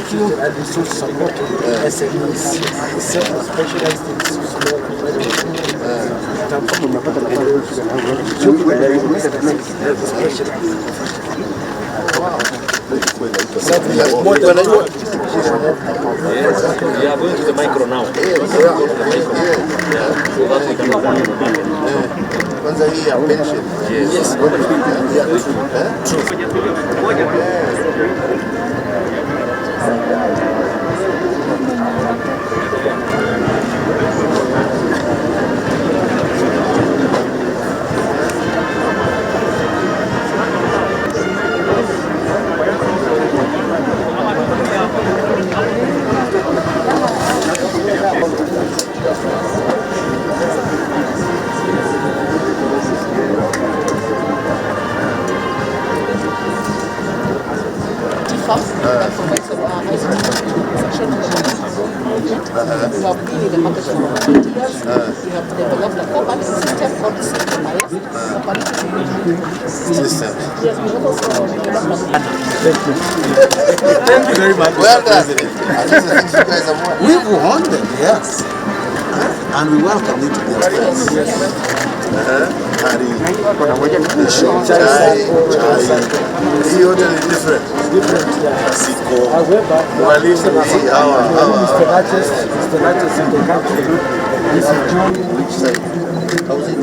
skilled and resource support SMEs, specialized in small We are going to the micro now. So that we can open the market. Yes. We have been in the market for 20 years. We have developed a cooperative system called centralized cooperative system. Yes, we have also developed a Thank you very much. Well done. We've won them, yes. And we welcome you to the space. Yote ni different. SACCO. Mwalimu Mr. Largest in the country. This is John. Which side? Housing?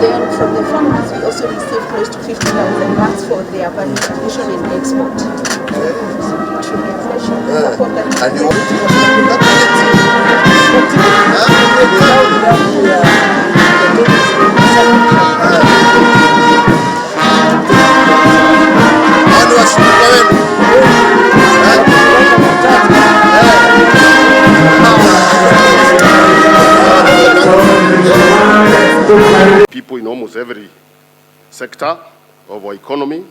Then from the farmers we also receive close to 50,000 rands for their participation in export. And you people in almost every sector of our economy,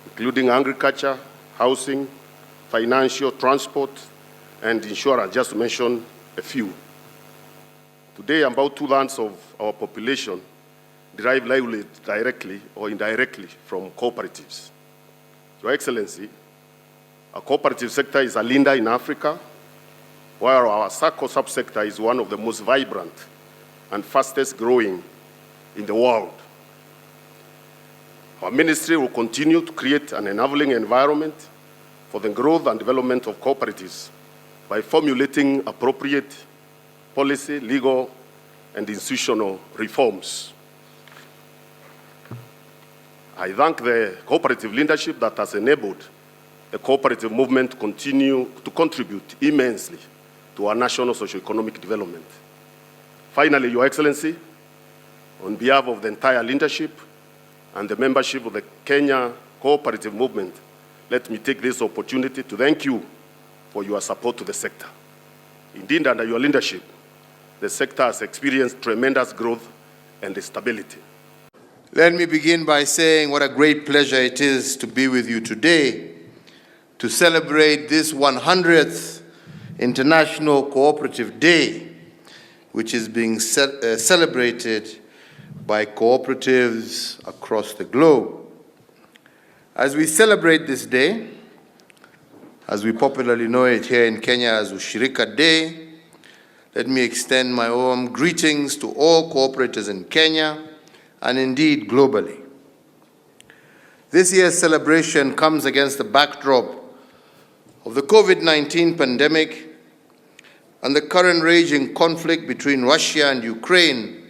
including agriculture, housing, financial, transport, and insurance, just to mention a few. Today, about 2/3 of our population derive livelihood directly or indirectly from cooperatives. Your Excellency, our cooperative sector is a leader in Africa, while our SACCO subsector is one of the most vibrant and fastest growing in the world. Our ministry will continue to create an enabling environment for the growth and development of cooperatives by formulating appropriate policy, legal, and institutional reforms. I thank the cooperative leadership that has enabled the cooperative movement to continue to contribute immensely to our national socio-economic development. Finally, Your Excellency, on behalf of the entire leadership and the membership of the Kenya cooperative movement, let me take this opportunity to thank you for your support to the sector. Indeed, under your leadership, the sector has experienced tremendous growth and stability. Let me begin by saying what a great pleasure it is to be with you today to celebrate this 100th International Cooperative Day, which is being celebrated by cooperatives across the globe. As we celebrate this day, as we popularly know it here in Kenya as Ushirika Day, let me extend my warm greetings to all cooperators in Kenya and indeed globally. This year's celebration comes against the backdrop of the COVID-19 pandemic and the current raging conflict between Russia and Ukraine,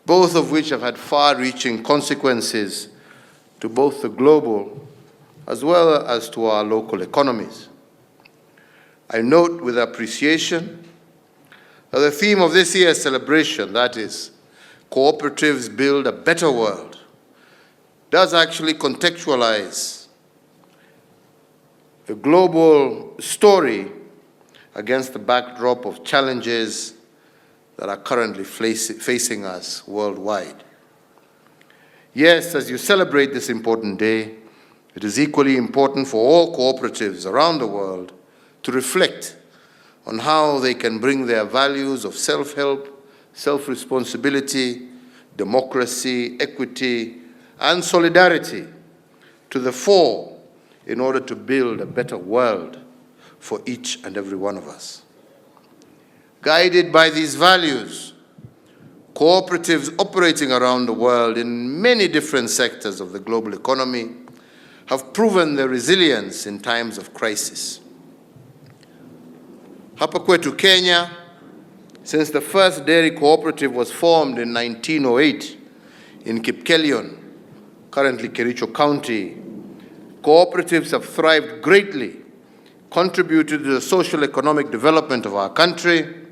both of which have had far-reaching consequences to both the global as well as to our local economies. I note with appreciation that the theme of this year's celebration, that is, Cooperatives Build a Better World, does actually contextualize the global story against the backdrop of challenges that are currently facing us worldwide. Yes, as you celebrate this important day, it is equally important for all cooperatives around the world to reflect on how they can bring their values of self-help, self-responsibility, democracy, equity, and solidarity to the fore in order to build a better world for each and every one of us. Guided by these values, cooperatives operating around the world in many different sectors of the global economy have proven their resilience in times of crisis. Hapa kwetu Kenya, since the first dairy cooperative was formed in 1908 in Kipkelion, currently Kericho County, cooperatives have thrived greatly, contributed to the social economic development of our country,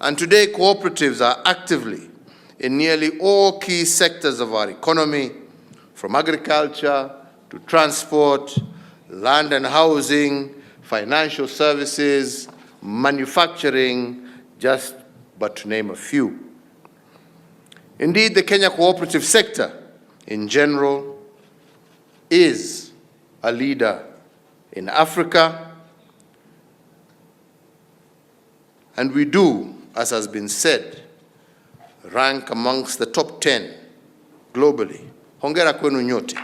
and today cooperatives are actively in nearly all key sectors of our economy, from agriculture to transport, land and housing, financial services, manufacturing, just but to name a few. Indeed, the Kenya cooperative sector in general is a leader in Africa, and we do, as has been said, rank amongst the top 10 globally. Hongera kwenu nyote.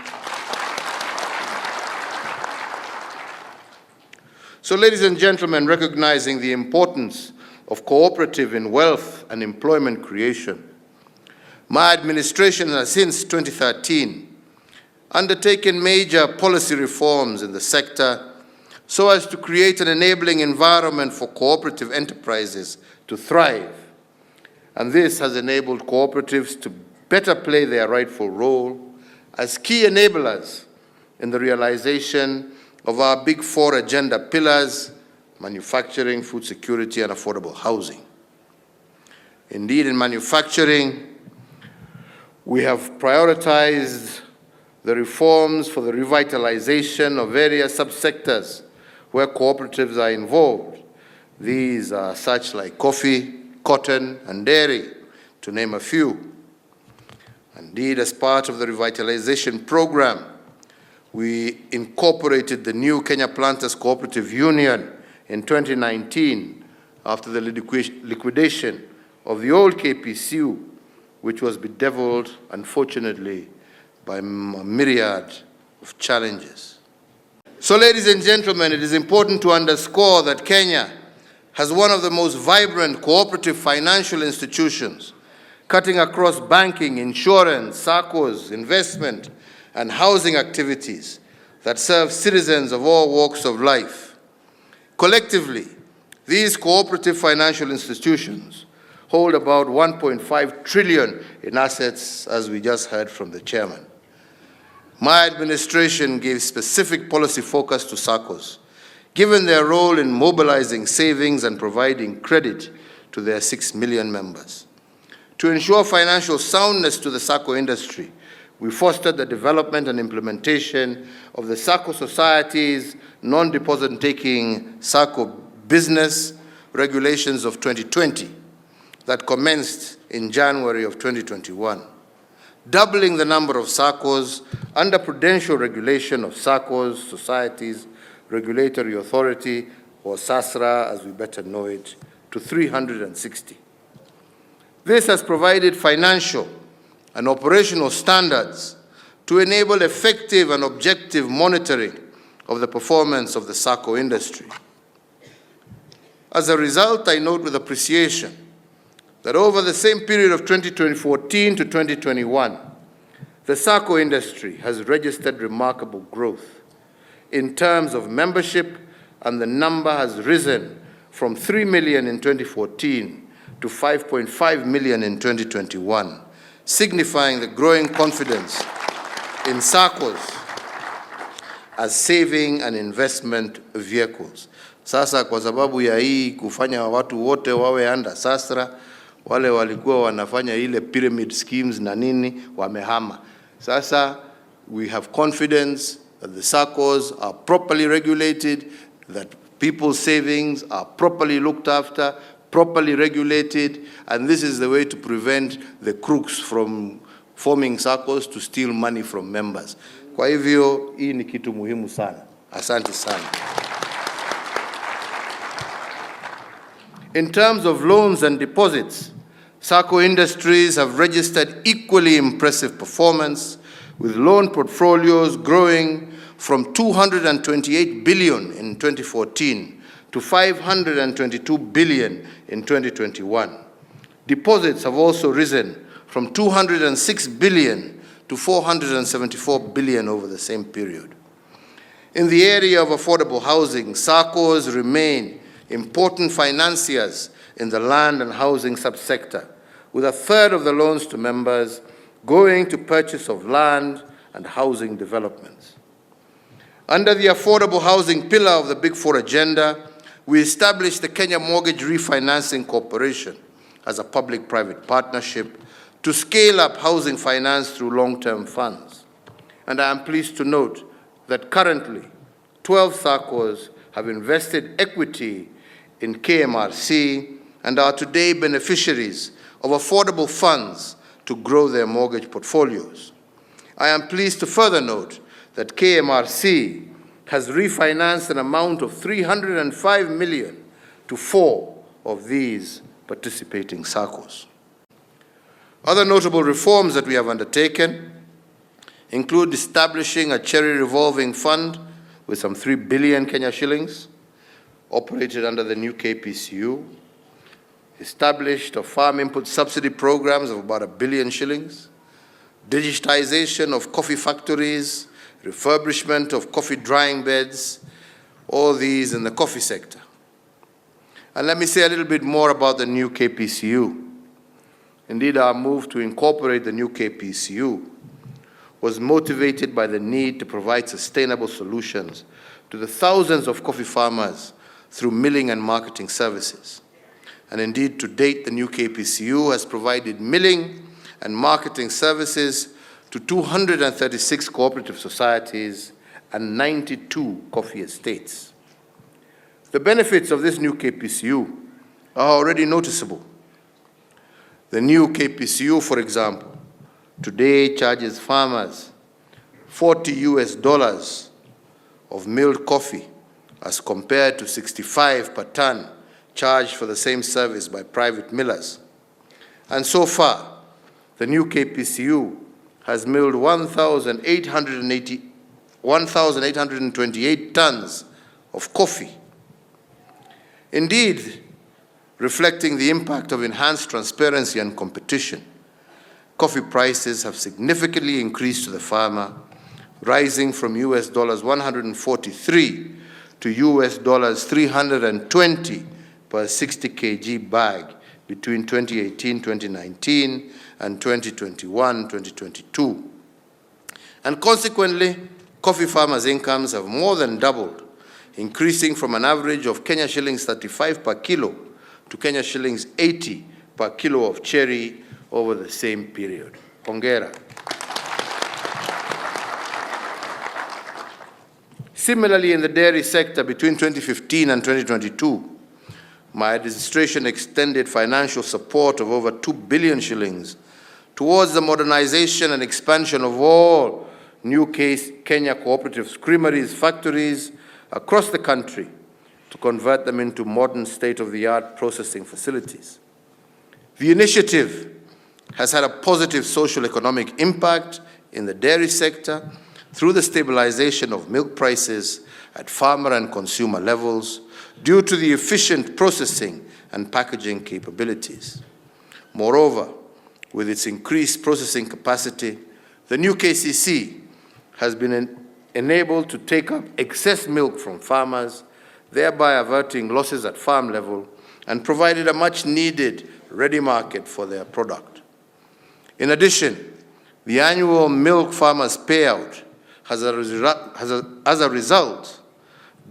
So, ladies and gentlemen, recognizing the importance of cooperative in wealth and employment creation, my administration has since 2013 undertaken major policy reforms in the sector so as to create an enabling environment for cooperative enterprises to thrive. And this has enabled cooperatives to better play their rightful role as key enablers in the realization of our big four agenda pillars: manufacturing, food security, and affordable housing. Indeed, in manufacturing, we have prioritized the reforms for the revitalization of various subsectors where cooperatives are involved. These are such like coffee, cotton, and dairy, to name a few. Indeed, as part of the revitalization program, we incorporated the new Kenya Planters Cooperative Union in 2019 after the liquidation of the old KPCU, which was bedeviled, unfortunately, by a myriad of challenges. So, ladies and gentlemen, it is important to underscore that Kenya has one of the most vibrant cooperative financial institutions, cutting across banking, insurance, SACCOs, investment, and housing activities that serve citizens of all walks of life. Collectively, these cooperative financial institutions hold about 1.5 trillion in assets, as we just heard from the chairman. My administration gave specific policy focus to SACCOs, given their role in mobilizing savings and providing credit to their 6 million members. To ensure financial soundness to the SACCO industry, we fostered the development and implementation of the SACCO Society's non-deposit-taking SACCO business regulations of 2020 that commenced in January of 2021, doubling the number of SACCOs under prudential regulation of SACCOs, Societies Regulatory Authority, or SASRA as we better know it, to 360. This has provided financial and operational standards to enable effective and objective monitoring of the performance of the SACCO industry. As a result, I note with appreciation that over the same period of 2014 to 2021, the SACCO industry has registered remarkable growth in terms of membership, and the number has risen from 3 million in 2014 to 5.5 million in 2021, signifying the growing confidence in SACCOs as saving and investment vehicles. Sasa kwa sababu ya hii kufanya watu wote wawe under SASRA, wale walikuwa wanafanya ile pyramid schemes na nini wamehama. Sasa we have confidence that the SACCOs are properly regulated, that people's savings are properly looked after, properly regulated, and this is the way to prevent the crooks from forming SACCOs to steal money from members. Kwa hivyo, hii ni kitu muhimu sana. Asante sana. In terms of loans and deposits, SACCO industries have registered equally impressive performance, with loan portfolios growing from 228 billion in 2014 to 522 billion in 2021. Deposits have also risen from 206 billion to 474 billion over the same period. In the area of affordable housing, SACCOs remain important financiers in the land and housing subsector, with a third of the loans to members going to purchase of land and housing developments. Under the affordable housing pillar of the Big Four agenda, we established the Kenya Mortgage Refinancing Corporation as a public-private partnership to scale up housing finance through long-term funds. And I am pleased to note that currently 12 SACCOs have invested equity in KMRC and are today beneficiaries of affordable funds to grow their mortgage portfolios. I am pleased to further note that KMRC has refinanced an amount of 305 million to 4 of these participating SACCOs. Other notable reforms that we have undertaken include establishing a cherry revolving fund with some 3 billion Kenya shillings, operated under the new KPCU, established of farm input subsidy programs of about 1 billion shillings, digitization of coffee factories, refurbishment of coffee drying beds, all these in the coffee sector. And let me say a little bit more about the new KPCU. Indeed, our move to incorporate the new KPCU was motivated by the need to provide sustainable solutions to the thousands of coffee farmers through milling and marketing services. And indeed, to date, the new KPCU has provided milling and marketing services to 236 cooperative societies and 92 coffee estates. The benefits of this new KPCU are already noticeable. The new KPCU, for example, today charges farmers $40 of milled coffee as compared to 65 per ton charged for the same service by private millers. And so far, the new KPCU has milled 1,828 tons of coffee. Indeed, reflecting the impact of enhanced transparency and competition, coffee prices have significantly increased to the farmer, rising from US $143 to US $320 per 60 kg bag between 2018-2019 and 2021-2022. And consequently, coffee farmers' incomes have more than doubled, increasing from an average of Kenya shillings 35 per kilo to Kenya shillings 80 per kilo of cherry over the same period. Hongera. Similarly, in the dairy sector, between 2015 and 2022, my administration extended financial support of over 2 billion shillings towards the modernization and expansion of all new Kenya Cooperatives, creameries, factories across the country to convert them into modern state-of-the-art processing facilities. The initiative has had a positive social economic impact in the dairy sector through the stabilization of milk prices at farmer and consumer levels due to the efficient processing and packaging capabilities. Moreover, with its increased processing capacity, the new KCC has been enabled to take up excess milk from farmers, thereby averting losses at farm level and provided a much-needed ready market for their product. In addition, the annual milk farmers payout has as a result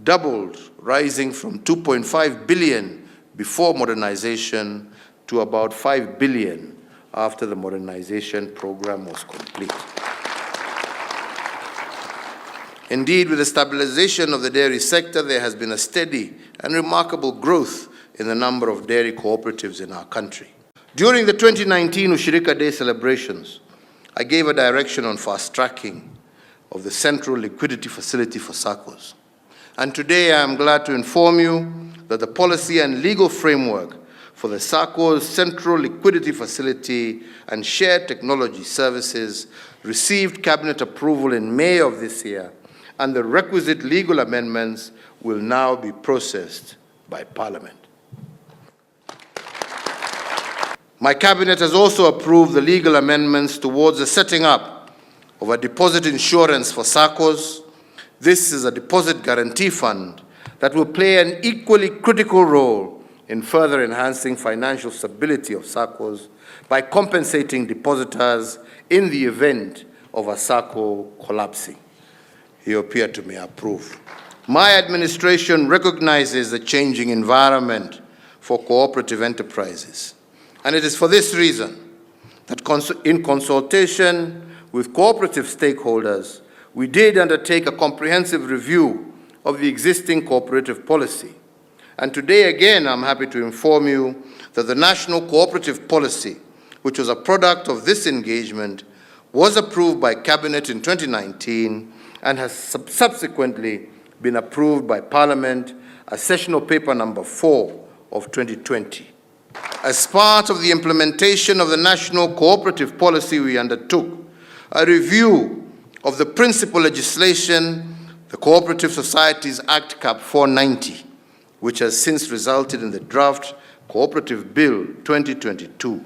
doubled, rising from 2.5 billion before modernization to about 5 billion after the modernization program was complete. Indeed, with the stabilization of the dairy sector, there has been a steady and remarkable growth in the number of dairy cooperatives in our country. During the 2019 Ushirika Day celebrations, I gave a direction on fast-tracking of the central liquidity facility for SACCOs. And today I am glad to inform you that the policy and legal framework for for the SACCO's central liquidity facility and shared technology services received cabinet approval in May of this year, and the requisite legal amendments will now be processed by Parliament. My cabinet has also approved the legal amendments towards the setting up of a deposit insurance for SACCOs. This is a deposit guarantee fund that will play an equally critical role in further enhancing financial stability of SACCOs by compensating depositors in the event of a SACCO collapsing. You appear to me approve. My administration recognizes the changing environment for cooperative enterprises, and it is for this reason that in consultation with cooperative stakeholders, we did undertake a comprehensive review of the existing cooperative policy. And today again, I'm happy to inform you that the National Cooperative Policy, which was a product of this engagement, was approved by Cabinet in 2019 and has subsequently been approved by Parliament as Sessional Paper number 4 of 2020. As part of the implementation of the National Cooperative Policy, we undertook a review of the principal legislation, the Cooperative Societies Act Cap 490, which has since resulted in the draft Cooperative Bill 2022.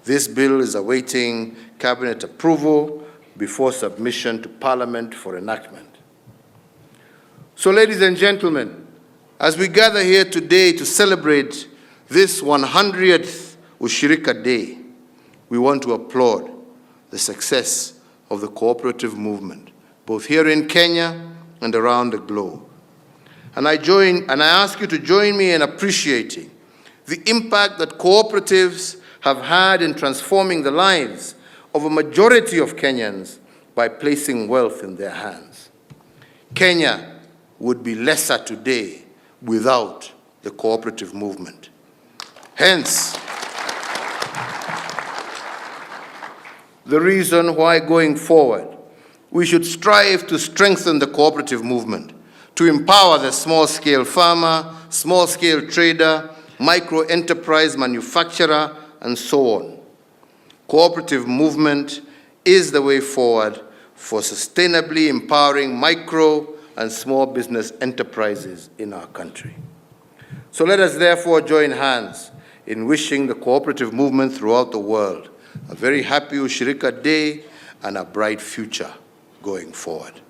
This bill is awaiting Cabinet approval before submission to Parliament for enactment. So, ladies and gentlemen, as we gather here today to celebrate this 100th Ushirika Day, we want to applaud the success of the cooperative movement, both here in Kenya and around the globe. And I ask you to join me in appreciating the impact that cooperatives have had in transforming the lives of a majority of Kenyans by placing wealth in their hands. Kenya would be lesser today without the cooperative movement. Hence, the reason why going forward, we should strive to strengthen the cooperative movement, to empower the small-scale farmer, small-scale trader, micro-enterprise manufacturer, and so on. Cooperative movement is the way forward for sustainably empowering micro and small business enterprises in our country. So let us therefore join hands in wishing the cooperative movement throughout the world a very happy Ushirika Day and a bright future going forward.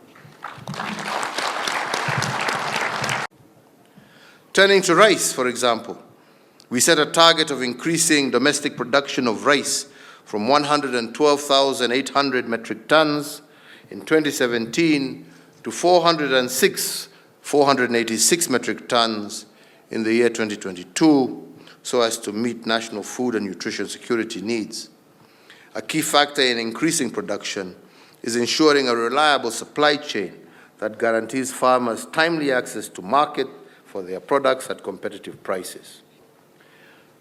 Turning to rice, for example, we set a target of increasing domestic production of rice from 112,800 metric tons in 2017 to 486 metric tons in the year 2022, so as to meet national food and nutrition security needs. A key factor in increasing production is ensuring a reliable supply chain that guarantees farmers timely access to market for their products at competitive prices.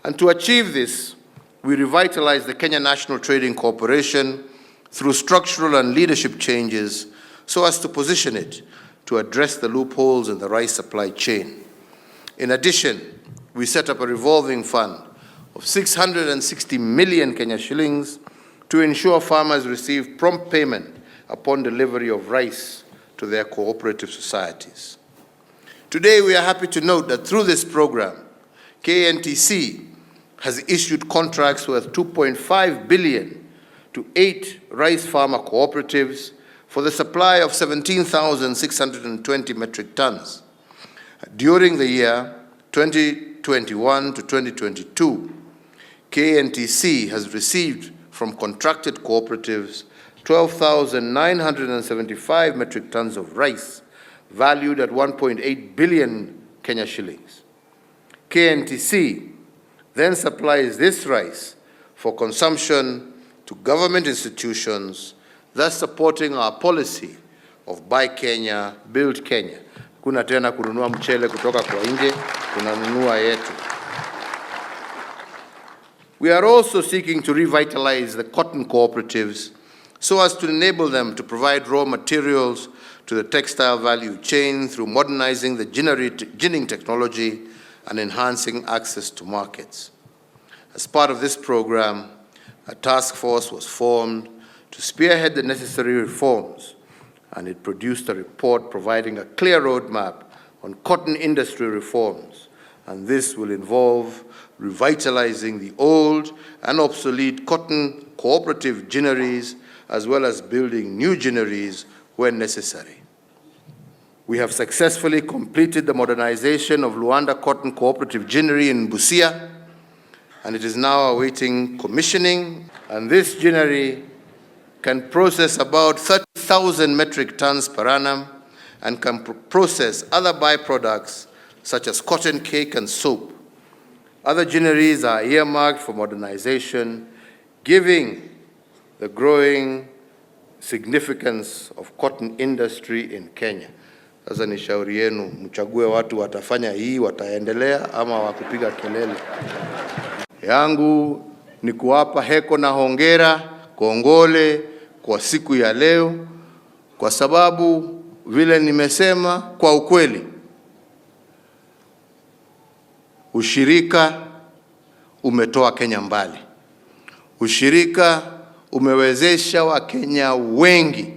And to achieve this, we revitalized the Kenya National Trading Corporation through structural and leadership changes so as to position it to address the loopholes in the rice supply chain. In addition, we set up a revolving fund of 660 million Kenya shillings to ensure farmers receive prompt payment upon delivery of rice to their cooperative societies. Today, we are happy to note that through this program, KNTC has issued contracts worth 2.5 billion to 8 rice farmer cooperatives for the supply of 17,620 metric tons. During the year 2021 to 2022, KNTC has received from contracted cooperatives 12,975 metric tons of rice, valued at 1.8 billion Kenya shillings. KNTC then supplies this rice for consumption to government institutions, thus supporting our policy of Buy Kenya, Build Kenya. Kuna tena kununua mchele kutoka kwa nje, tunanunua yetu. We are also seeking to revitalize the cotton cooperatives so as to enable them to provide raw materials to the textile value chain through modernizing the ginning technology and enhancing access to markets. As part of this program, a task force was formed to spearhead the necessary reforms, and it produced a report providing a clear roadmap on cotton industry reforms, and this will involve revitalizing the old and obsolete cotton cooperative ginneries, as well as building new ginneries when necessary. We have successfully completed the modernization of Luanda Cotton Cooperative Ginnery in Busia, and it is now awaiting commissioning, and this ginnery can process about 30,000 metric tons per annum and can process other byproducts such as cotton cake and soap. Other ginneries are earmarked for modernization, giving the growing significance of cotton industry in Kenya. Sasa ni shauri yenu, mchague watu watafanya hii, wataendelea ama wakupiga kelele. Yangu ni kuwapa heko na hongera, kongole kwa siku ya leo, kwa sababu vile nimesema kwa ukweli, ushirika umetoa Kenya mbali. Ushirika umewezesha Wakenya wengi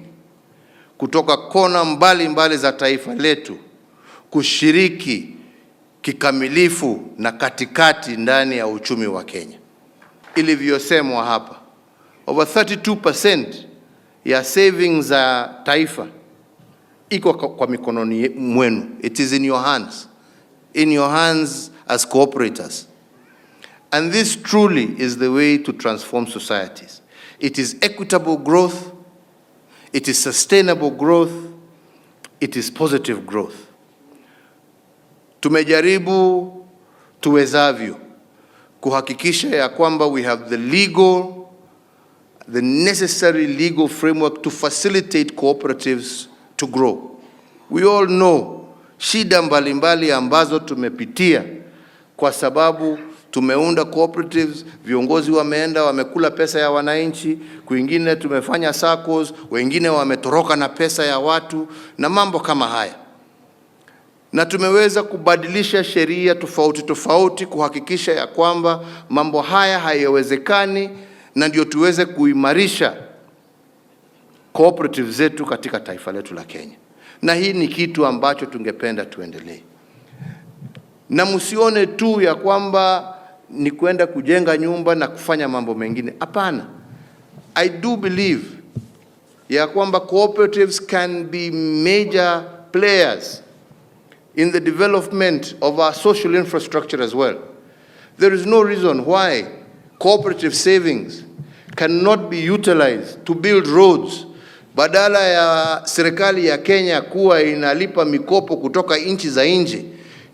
kutoka kona mbali za taifa letu kushiriki kikamilifu na katikati ndani ya uchumi wa Kenya. Ilivyosemwa hapa, over 32% ya savings za taifa iko kwa mikononi mwenu. It is in your hands. In your hands as cooperators. And this truly is the way to transform societies. It is equitable growth, it is sustainable growth, it is positive growth. Tumejaribu tuwezavyo kuhakikisha ya kwamba we have the necessary legal framework to facilitate cooperatives to grow. We all know shida mbalimbali ambazo tumepitia kwa sababu tumeunda cooperatives, viongozi wameenda wamekula pesa ya wananchi, kwingine tumefanya SACCOs, wengine wametoroka na pesa ya watu na mambo kama haya. Na tumeweza kubadilisha sheria tofauti kuhakikisha ya kwamba mambo haya hayawezekani, na ndio tuweze kuimarisha cooperatives zetu katika taifa letu la Kenya. Na hii ni kitu ambacho tungependa tuendelee. Na msione tu ya kwamba ni kwenda kujenga nyumba na kufanya mambo mengine. Hapana. I do believe ya kwamba cooperatives can be major players in the development of our social infrastructure as well. There is no reason why cooperative savings cannot be utilized to build roads. Badala ya serikali ya Kenya kuwa inalipa mikopo kutoka nchi za nje,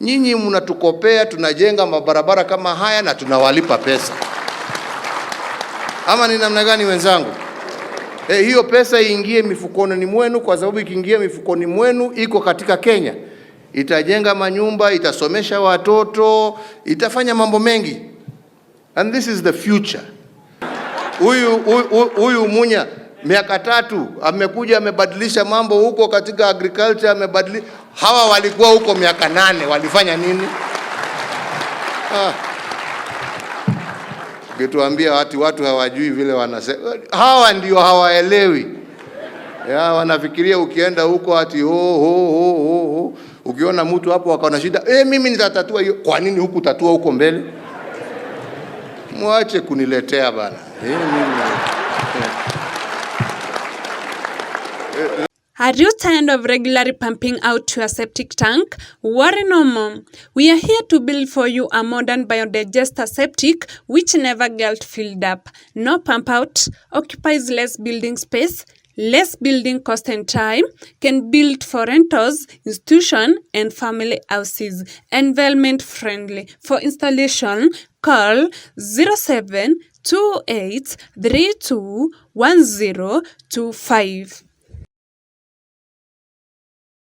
nyinyi mnatukopea, tunajenga mabarabara kama haya na tunawalipa pesa. Ama ni namna gani wenzangu? Hiyo pesa iingie mifukoni mwenu, kwa sababu ikiingia mifukoni mwenu iko katika Kenya. Itajenga manyumba, itasomesha watoto, itafanya mambo mengi. And this is the future. Huyu Munya miaka 3 amekuja amebadilisha mambo huko katika agriculture, amebadilisha. Hawa walikuwa huko miaka 8, walifanya nini? Ukituambia watu hawajui vile wanasema. Hawa ndio hawaelewi. Wanafikiria ukienda huko ati ho. Ukiona mtu hapo akaona shida, mimi nitatatua hiyo. Kwa nini huku tatua huko mbele? Mwache kuniletea bana. Are you tired of regularly pumping out your septic tank? Worry no more. We are here to build for you a modern biodigester septic which never gets filled up. No pump out, occupies less building space, less building cost and time, can build for rentals, institution and family houses. Environment friendly. For installation, call 0728321025.